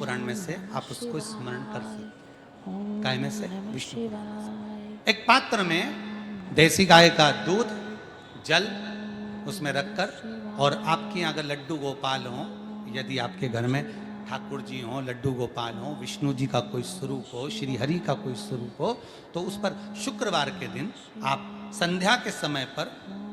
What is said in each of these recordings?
पुराण में से आप उसको स्मरण कर सकते। काय में से? विष्णु पुराण से। एक पात्र में देसी गाय का दूध, जल उसमें रखकर, और आपके यहाँ अगर लड्डू गोपाल हो, यदि आपके घर में ठाकुर जी हो, लड्डू गोपाल हो, विष्णु जी का कोई स्वरूप हो, श्री हरि का कोई स्वरूप हो, तो उस पर शुक्रवार के दिन आप संध्या के समय पर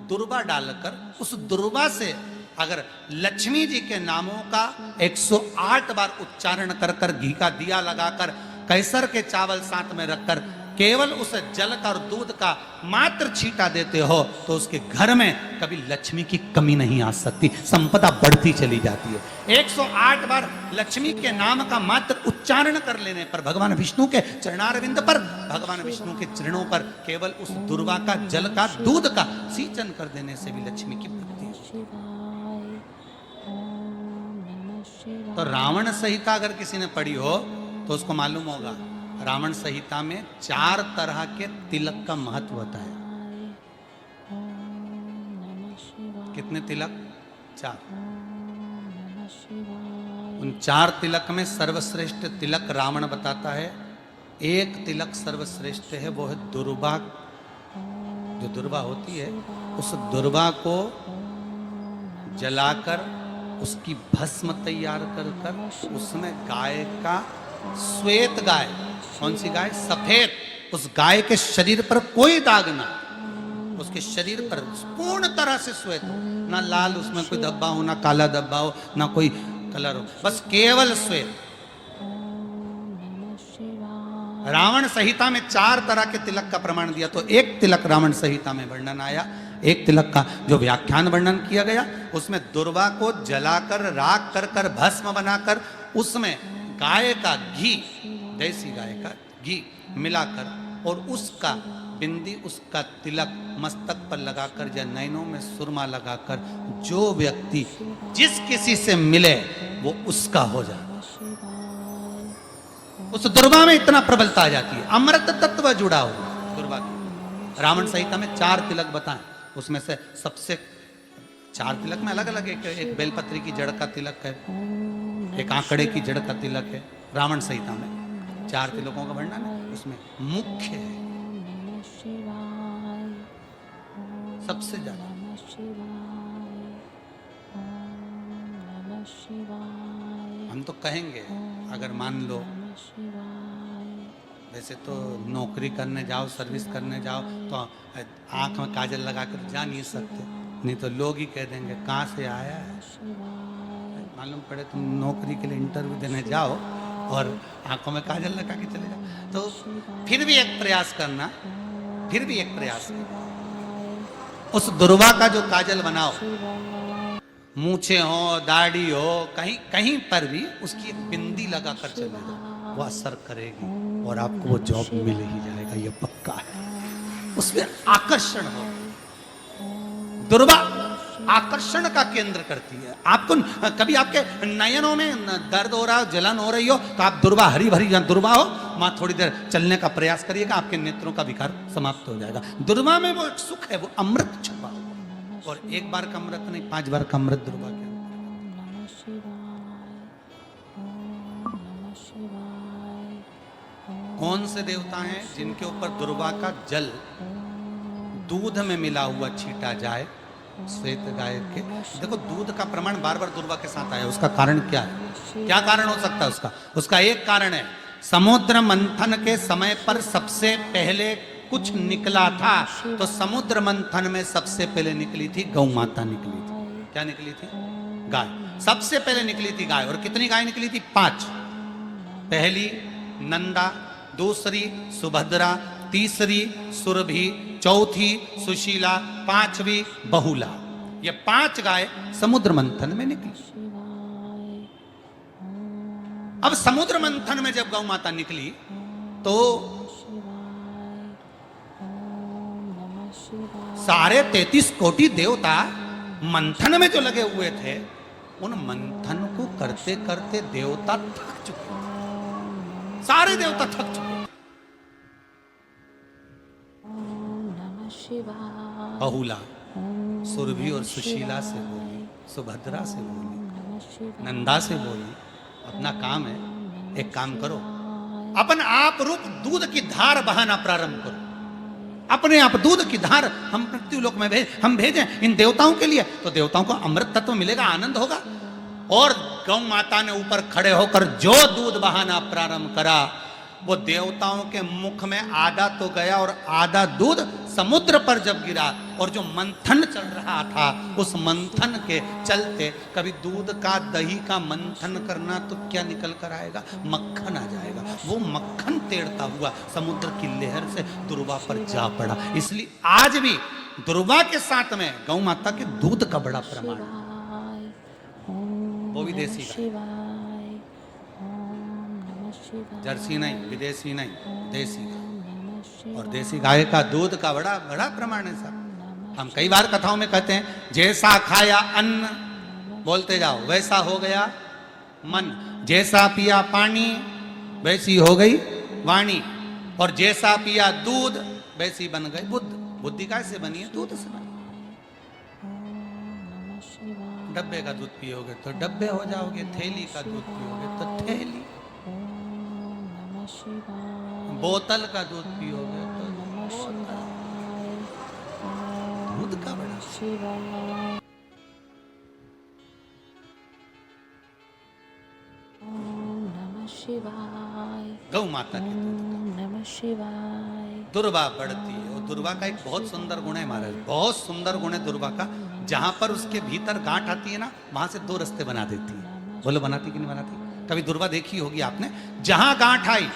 दुर्वा डालकर, उस दुर्वा से अगर लक्ष्मी जी के नामों का 108 बार उच्चारण कर कर, घी का दिया लगाकर, कैसर के चावल साथ में रखकर केवल उस जल का और दूध का मात्र छींटा देते हो, तो उसके घर में कभी लक्ष्मी की कमी नहीं आ सकती, संपदा बढ़ती चली जाती है। 108 बार लक्ष्मी के नाम का मात्र उच्चारण कर लेने पर, भगवान विष्णु के चरणारविंद पर, भगवान विष्णु के चरणों पर केवल उस दुर्वा का, जल का, दूध का सींचन कर देने से भी लक्ष्मी की वृद्धि होती है। तो रावण संहिता अगर किसी ने पढ़ी हो तो उसको मालूम होगा, रावण संहिता में 4 तरह के तिलक का महत्व होता है। कितने तिलक? 4। उन 4 तिलक में सर्वश्रेष्ठ तिलक रावण बताता है। एक तिलक सर्वश्रेष्ठ है, वो है दुर्वा। जो दुर्वा होती है, उस दुर्वा को जलाकर उसकी भस्म तैयार कर कर उसमें गाय का, श्वेत गाय, कौन सी गाय? सफेद। उस गाय के शरीर पर कोई दाग ना, उसके शरीर पर पूर्ण तरह से श्वेत हो, ना लाल उसमें कोई धब्बा हो, ना काला धब्बा हो, ना कोई कलर हो, बस केवल श्वेत। रावण संहिता में 4 तरह के तिलक का प्रमाण दिया, तो एक तिलक रावण संहिता में वर्णन आया। एक तिलक का जो व्याख्यान वर्णन किया गया, उसमें दुर्वा को जलाकर, राख कर कर, भस्म बनाकर, उसमें गाय का घी, देसी गाय का घी मिलाकर, और उसका बिंदी, उसका तिलक मस्तक पर लगाकर या नैनों में सुरमा लगाकर, जो व्यक्ति जिस किसी से मिले वो उसका हो जाए। उस दुर्वा में इतना प्रबलता आ जाती है, अमृत तत्व जुड़ा हुआ दुर्वा की। रावण संहिता में 4 तिलक बताएं, उसमें से सबसे 4 तिलक में अलग अलग, एक बेलपत्री की जड़ का तिलक है, एक आंकड़े की जड़ का तिलक है। रावण संहिता में 4 तिलकों का वर्णन है, उसमें मुख्य है सबसे ज्यादा। हम तो कहेंगे, अगर मान लो वैसे तो नौकरी करने जाओ, सर्विस करने जाओ, तो आंख में काजल लगा कर जा नहीं सकते, नहीं तो लोग ही कह देंगे कहाँ से आया है। मालूम पड़े तुम नौकरी के लिए इंटरव्यू देने जाओ और आंखों में काजल लगा के चले जाओ, तो फिर भी एक प्रयास करना, फिर भी एक प्रयास करना, उस दुर्वा का जो काजल बनाओ, मूछे हो, दाढ़ी हो, कहीं कहीं पर भी उसकी एक बिंदी लगा कर चले जाओ, वो असर करेगी और आपको वो जॉब मिल ही जाएगा, ये पक्का है। उसमें आकर्षण हो, दुर्वा आकर्षण का केंद्र करती है। आपको कभी आपके नयनों में दर्द हो रहा हो, जलन हो रही हो, तो आप दुर्वा, हरी भरी जहाँ दुर्वा हो, वहां थोड़ी देर चलने का प्रयास करिएगा, आपके नेत्रों का विकार समाप्त हो जाएगा। दुर्वा में वो एक सुख है, वो अमृत छुपा हुआ, और एक बार का अमृत नहीं, 5 बार का अमृत दुर्वा के। कौन से देवता हैं जिनके ऊपर दुर्वा का जल दूध में मिला हुआ छीटा जाए? श्वेत गाय के। देखो, दूध का प्रमाण बार बार दुर्वा के साथ आया, उसका कारण क्या है? क्या कारण हो सकता है उसका? उसका एक कारण है, समुद्र मंथन के समय पर सबसे पहले कुछ निकला था, तो समुद्र मंथन में सबसे पहले निकली थी गौ माता, निकली थी। क्या निकली थी? गाय। सबसे पहले निकली थी गाय। और कितनी गाय निकली थी? 5। पहली नंदा, दूसरी सुभद्रा, तीसरी सुरभि, चौथी सुशीला, 5वीं बहुला। ये 5 गाय समुद्र मंथन में निकली। अब समुद्र मंथन में जब गौ माता निकली, तो सारे 33 कोटि देवता मंथन में जो लगे हुए थे, उन मंथन को करते करते देवता थक चुके थे। सारे देवता थक चुके थे। बहुला सुरभि और सुशीला से बोली, सुभद्रा से बोली, नंदा से बोली, अपना काम है एक काम करो, अपन आप रूप दूध की धार बहाना प्रारंभ करो। अपने आप दूध की धार हम मृत्युलोक में हम भेजें इन देवताओं के लिए, तो देवताओं को अमृत तत्व मिलेगा, आनंद होगा। और गौ माता ने ऊपर खड़े होकर जो दूध बहाना प्रारंभ करा, वो देवताओं के मुख में आधा तो गया और आधा दूध समुद्र पर जब गिरा, और जो मंथन चल रहा था उस मंथन के चलते, कभी दूध का दही का मंथन करना तो क्या निकल कर आएगा, मक्खन आ जाएगा। वो मक्खन तेड़ता हुआ समुद्र की लहर से दुर्वा पर जा पड़ा। इसलिए आज भी दुर्वा के साथ में गौ माता के दूध का बड़ा प्रमाण, वो भी देसी का, जर्सी नहीं, विदेशी नहीं, देसी का। और देसी गाय का दूध का बड़ा बड़ा प्रमाण है साहब। हम कई बार कथाओं में कहते हैं, जैसा खाया अन्न, बोलते जाओ, वैसा हो गया मन। जैसा पिया पानी, वैसी हो गई वाणी। और जैसा पिया दूध, वैसी बन गई बुद्धि। बुद्धि कैसे बनी है? दूध से बनी। डब्बे का दूध पियोगे तो डब्बे हो जाओगे, थैली का दूध पियोगे तो थैली, बोतल का दूध पियोगे तो बोतल। दूध का बड़ा गौ माता के दूध दुर्वा बढ़ती है। और दुर्वा का एक बहुत सुंदर गुण है महाराज, बहुत सुंदर गुण है दुर्वा का। जहां पर उसके भीतर गांठ आती है ना, वहां से दो रास्ते बना देती है। बोलो बनाती कि नहीं बनाती? कभी दुर्वा देखी होगी आपने, जहां गांठ आई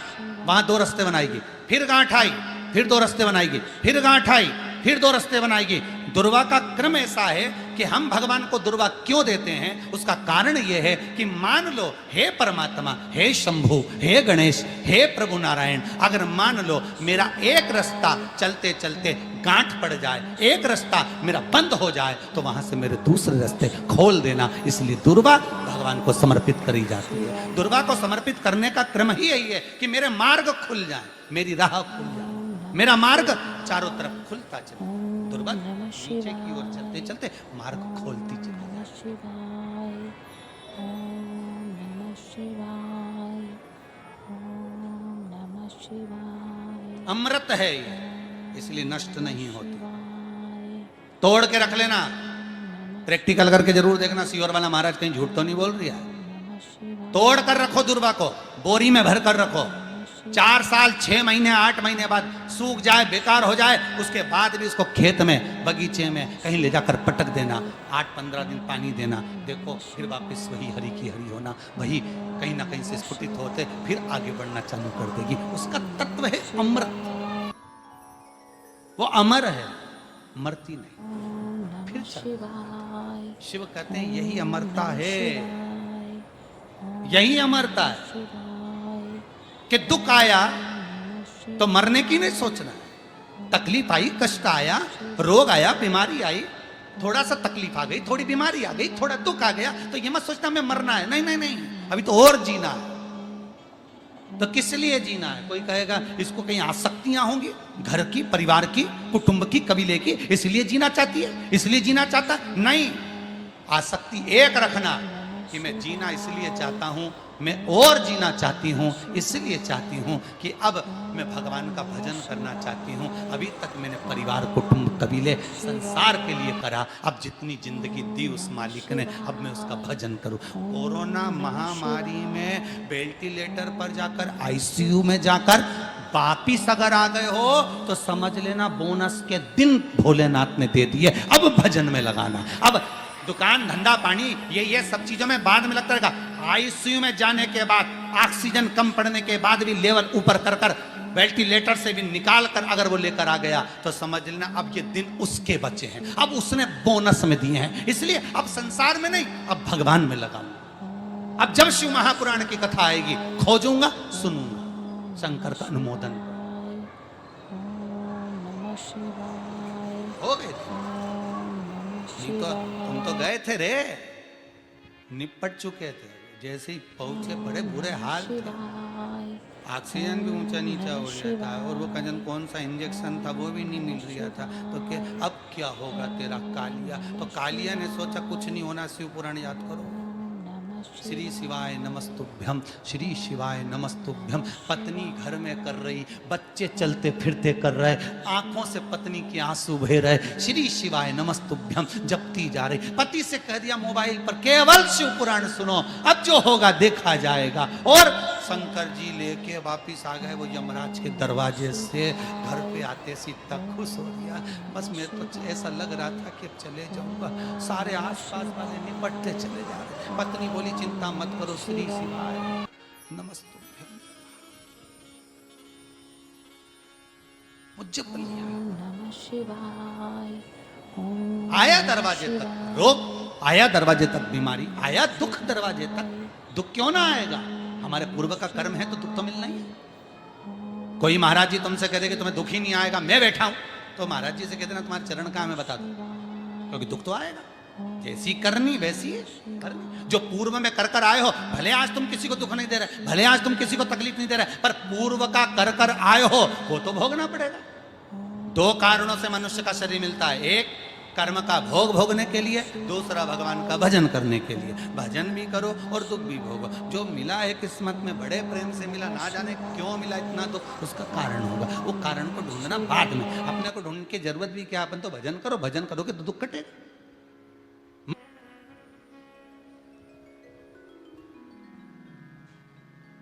वहां दो रास्ते बनाएगी, फिर गांठ आई फिर दो रास्ते बनाएगी, फिर गांठ आई फिर दो रास्ते बनाएगी। दुर्वा का क्रम ऐसा है कि हम भगवान को दुर्वा क्यों देते हैं, उसका कारण यह है कि मान लो, हे परमात्मा, हे शंभु, हे गणेश, हे प्रभु नारायण, अगर मान लो मेरा एक रास्ता चलते चलते गांठ पड़ जाए, एक रास्ता मेरा बंद हो जाए, तो वहां से मेरे दूसरे रास्ते खोल देना। इसलिए दुर्वा भगवान को समर्पित करी जाती है। दुर्वा को समर्पित करने का क्रम ही यही है कि मेरे मार्ग खुल जाए, मेरी राह खुल जाए, मेरा मार्ग चारों तरफ खुलता चले। दुर्वा नीचे की ओर चलते चलते मार्ग खोलती चली। अमृत है ये, इसलिए नष्ट नहीं होती। तोड़ के रख लेना, प्रैक्टिकल करके जरूर देखना। सियोर वाला महाराज कहीं झूठ तो नहीं बोल रही है। तोड़ कर रखो दुर्वा को, बोरी में भर कर रखो। 4 साल 6 महीने 8 महीने बाद सूख जाए, बेकार हो जाए, उसके बाद भी उसको खेत में, बगीचे में कहीं ले जाकर पटक देना। 8-15 दिन पानी देना, देखो फिर वापस वही हरी की हरी होना, वही कहीं ना कहीं से स्फुटित होते, फिर आगे बढ़ना चालू कर देगी। उसका तत्व है अमृत, वो अमर है, मरती नहीं। फिर शिव कहते हैं यही अमरता है, यही अमरता है कि दुख आया तो मरने की नहीं सोचना। तकलीफ आई, कष्ट आया, रोग आया, बीमारी आई, थोड़ा सा तकलीफ आ गई, थोड़ी बीमारी आ गई, थोड़ा दुख आ गया, तो ये मत सोचना मैं मरना है। नहीं नहीं नहीं, अभी तो और जीना है। तो किस लिए जीना है? कोई कहेगा इसको कहीं आसक्तियां होंगी, घर की, परिवार की, कुटुंब की, कबीले की, इसलिए जीना चाहती है, इसलिए जीना चाहता। नहीं, आसक्ति एक रखना कि मैं जीना इसलिए चाहता हूं, मैं और जीना चाहती हूं, इसलिए चाहती हूं कि अब मैं भगवान का भजन करना चाहती हूं। अभी तक मैंने परिवार, कुटुंब, कबीले, संसार के लिए करा, अब जितनी जिंदगी दी उस मालिक ने, अब मैं उसका भजन करूं। कोरोना महामारी में वेंटिलेटर पर जाकर, आईसीयू में जाकर वापिस अगर आ गए हो तो समझ लेना बोनस के दिन भोलेनाथ ने दे दिए। अब भजन में लगाना। अब दुकान, धंधा पानी, ये सब चीजों में बाद में लगता रहेगा। आईसीयू में जाने के बाद, ऑक्सीजन कम पड़ने के बाद भी लेवल ऊपर कर कर, वेंटिलेटर से भी निकाल कर अगर वो लेकर आ गया तो समझ लेना अब ये दिन उसके बचे हैं, अब उसने बोनस में दिए हैं। इसलिए अब संसार में नहीं, अब भगवान में लगाऊंगा। अब जब शिव महापुराण की कथा आएगी, खोजूंगा, सुनूंगा, शंकर का अनुमोदन हो गए। तो तुम तो गए थे रे, निपट चुके थे। जैसे ही पहुंचे बड़े बुरे हाल थे, ऑक्सीजन भी ऊंचा नीचा हो गया था, और वो कजन कौन सा इंजेक्शन था वो भी नहीं मिल रहा था। तो क्या अब क्या होगा तेरा कालिया? तो कालिया ने सोचा कुछ नहीं होना, शिव पुराण याद करो, श्री शिवाय नमस्तुभ्यम, श्री शिवाय नमस्तुभ्यम। पत्नी घर में कर रही, बच्चे चलते फिरते कर रहे, आंखों से पत्नी के आंसू बह रहे, श्री शिवाय नमस्तुभ्यम जपती जा रही। पति से कह दिया मोबाइल पर केवल शिव पुराण सुनो, अब जो होगा देखा जाएगा। और शंकर जी लेके वापिस आ गए वो यमराज के दरवाजे से। घर पे आते सी तक खुश हो गया। बस मैं तो ऐसा लग रहा था कि अब चले जाऊंगा। सारे आसपास वाले निपटते चले जा रहे। पत्नी बोली चिंता मत करो, श्री शिवाय नमस्तुभ्यम मुझे आया दरवाजे तक रोग, आया दरवाजे तक बीमारी, आया दुख दरवाजे तक। दुख क्यों ना आएगा? हमारे पूर्व का कर्म है तो दुख तो मिलना ही है। कोई महाराज जी तुमसे कह दे कि तुम्हें दुख ही नहीं आएगा, मैं बैठा हूं, तो महाराज जी से कहते ना तुम्हारे चरण का हमें बता दो, क्योंकि दुख तो आएगा। जैसी करनी वैसी करनी। जो पूर्व में कर कर आए हो, भले आज तुम किसी को दुख नहीं दे रहे, भले आज तुम किसी को तकलीफ नहीं दे रहे, पर पूर्व का कर कर आए हो वो तो भोगना पड़ेगा। दो कारणों से मनुष्य का शरीर मिलता है, एक कर्म का भोग भोगने के लिए, दूसरा भगवान का भजन करने के लिए। भजन भी करो और दुख भी भोगो। जो मिला है किस्मत में बड़े प्रेम से मिला, ना जाने क्यों मिला इतना दुख, उसका कारण होगा। वो कारण को ढूंढना बाद में, अपने को ढूंढने की जरूरत भी क्या। अपन तो भजन करो, भजन करोगे तो दुख कटेगा।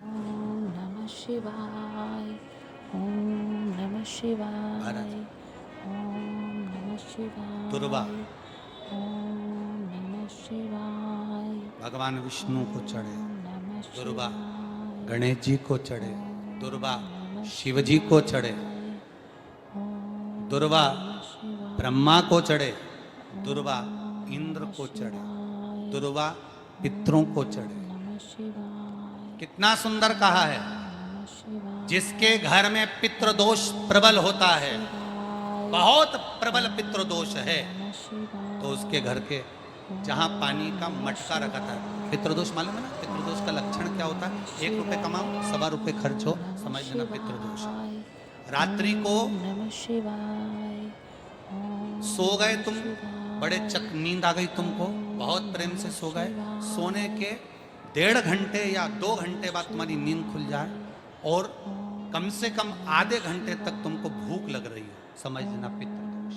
ओम नमः शिवाय, ओम नमः शिवाय, ओम नमः शिवाय। दुर्वा ओम नमः शिवाय। भगवान विष्णु को चढ़े, दुर्वा गणेश जी को चढ़े, दुर्वा शिव जी को चढ़े, दुर्वा ब्रह्मा को चढ़े, दुर्वा इंद्र को चढ़े, दुर्वा पितरों को चढ़े। कितना सुंदर कहा है। जिसके घर में पितृदोष प्रबल होता है, बहुत प्रबल पितृदोष है, तो उसके घर के जहां पानी का मटका रखा था, पितृदोष मालूम है ना? पितृदोष का लक्षण क्या होता है? 1 रुपए कमाओ, 1.25 रुपए खर्च हो, समझ लेना पितृदोष। रात्रि को सो गए तुम, बड़े नींद आ गई तुमको, बहुत प्रेम से सो गए, सोने के 1.5 घंटे या 2 घंटे बाद तुम्हारी नींद खुल जाए और कम से कम आधे घंटे तक तुमको भूख लग रही है, समझ लेना पितृदोष।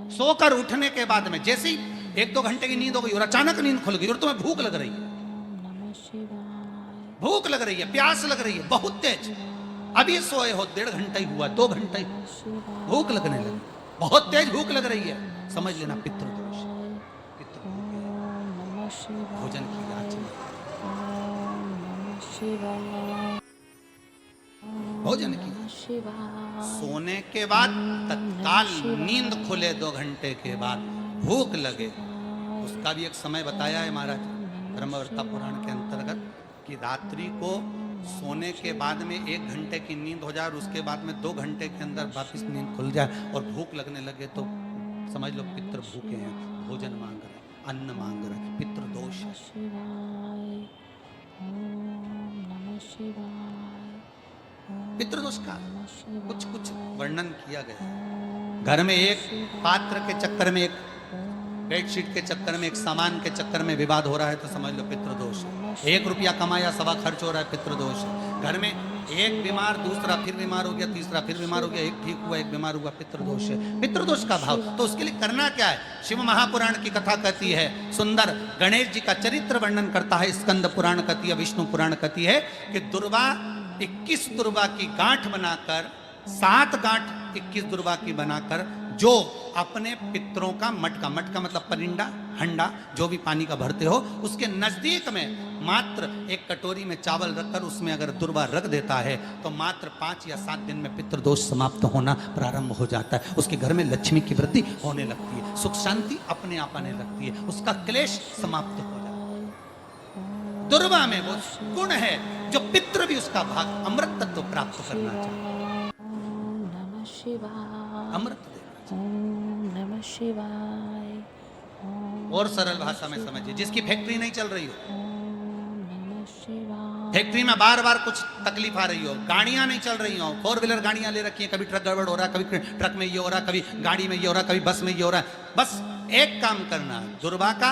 सोकर उठने के बाद में जैसे ही 1-2 घंटे की नींद हो गई और अचानक नींद खुल गई और तुम्हें भूख लग रही है, भूख लग रही है, प्यास लग रही है बहुत तेज, अभी सोए हो 1.5 घंटा ही हुआ, 2 घंटा ही, भूख लगने लगी, बहुत तेज भूख लग रही है, समझ लेना पितृदोष। भोजन की याचना, भोजन की सोने के बाद तत्काल नींद खुले 2 घंटे के बाद भूख लगे, उसका भी एक समय बताया है महाराज ब्रह्मवर्ता पुराण के अंतर्गत कि रात्रि को सोने के बाद में 1 घंटे की नींद हो जाए और उसके बाद में 2 घंटे के अंदर वापिस नींद खुल जाए और भूख लगने लगे तो समझ लो पितृ भूखे हैं, भोजन मांग रहे, अन्न मांग रहे, पितृदोष। पितृदोष का कुछ कुछ वर्णन किया गया। घर में एक पात्र के चक्कर में, एक बेडशीट के चक्कर में, एक सामान के चक्कर में विवाद हो रहा है तो समझ लो पितृदोष। 1 रुपया कमाया, 1.25 खर्च हो रहा है, पितृदोष। घर में एक बीमार, दूसरा फिर बीमार हो गया, तीसरा फिर बीमार हो गया, एक ठीक हुआ, एक बीमार हुआ, पितृदोष है। पितृदोष का भाव तो उसके लिए करना क्या है? शिव महापुराण की कथा कहती है सुंदर, गणेश जी का चरित्र वर्णन करता है स्कंद पुराण कहती है, विष्णु पुराण कहती है कि दुर्वा 21 दुर्वा की गांठ बनाकर, 7 गांठ 21 दुर्वा की बनाकर जो अपने पितरों का मटका, मटका मतलब परिंडा, हंडा, जो भी पानी का भरते हो, उसके नजदीक में मात्र एक कटोरी में चावल रखकर उसमें अगर दुर्वा रख देता है तो मात्र 5 या 7 दिन में पितृदोष समाप्त होना प्रारंभ हो जाता है। उसके घर में लक्ष्मी की वृद्धि होने लगती है, सुख शांति अपने आप आने लगती है, उसका क्लेश समाप्त हो जाता है। दुर्वा में वो गुण है जो पितृ भी उसका भाग अमृत तत्व प्राप्त करना चाहता है, अमृत नमः शिवाय। और सरल भाषा में समझिए, जिसकी फैक्ट्री नहीं चल रही हो, फैक्ट्री में बार बार कुछ तकलीफ आ रही हो, गाड़ियां नहीं चल रही हो, 4 व्हीलर गाड़ियां ले रखी है, कभी ट्रक गड़बड़ हो रहा है, कभी ट्रक में ये हो रहा है, कभी गाड़ी में ये हो रहा है, कभी बस में ये हो रहा है, बस एक काम करना, दुर्वा का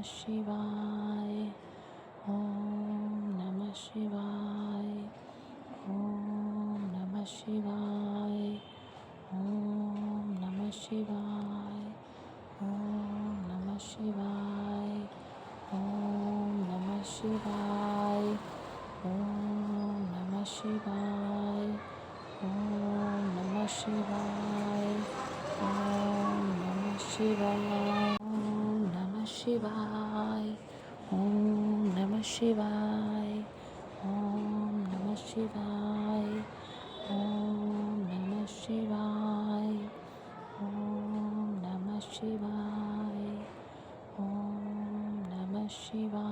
शिवाय ओम नमः शिवाय ओम नमः शिवाय ओम नमः शिवाय ओम नमः शिवाय ओम नमः शिवाय ओम नमः शिवाय ओम नमः शिवाय ओम नमः शिवाय ओम नमः शिवाय ओम नमः शिवाय ओम नमः शिवाय ओम नमः शिवाय